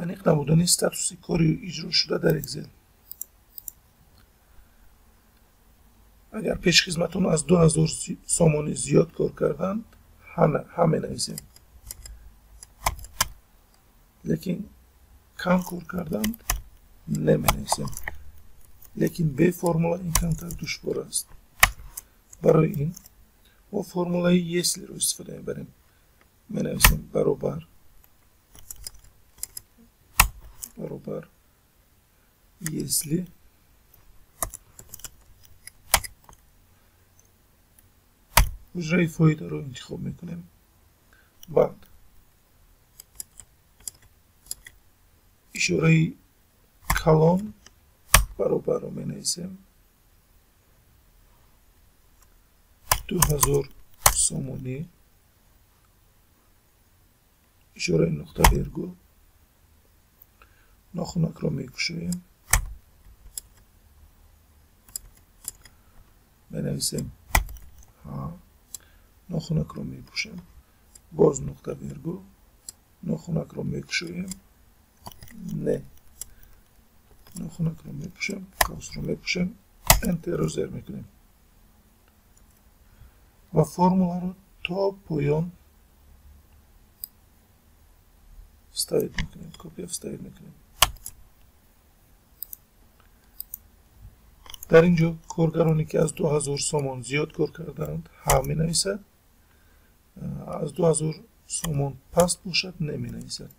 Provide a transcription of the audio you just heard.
انیق نبودن статуси کاری اجرا شده در اکسل. اگر پیش خدمتون از 2000 سامانی زیاد کار کردند همه نویسیم، لیکن کم کار کردند نمی نویسیم. لیکن به فرمولا این کمتر دشوار است. برای این ما فرمولای یسلی رو استفاده میبریم. می نویسیم برابر یسلی حجره فایده رو انتخاب میکنیم. بعد اشاره کلان برابر رو می نویسیم 2000 سامانی اشاره نقطه ویرگول ناخنک رو می کشیم، می نویسیم ها، ناخنک رو می پوشیم، باز نقطه ویرگول ناخنک رو می کشیم، نه ناخنک رو می پوشیم، قوس رو می پوشیم، انتر رو زیر می کنیم و فرمولا رو تا پایان استاید میکنیم، کپی استاید میکنیم. در اینجا کارگرانی که از 2000 سامان زیاد کار کردند ها می نویسد، از 2000 سامان پست باشد نمی نویسد.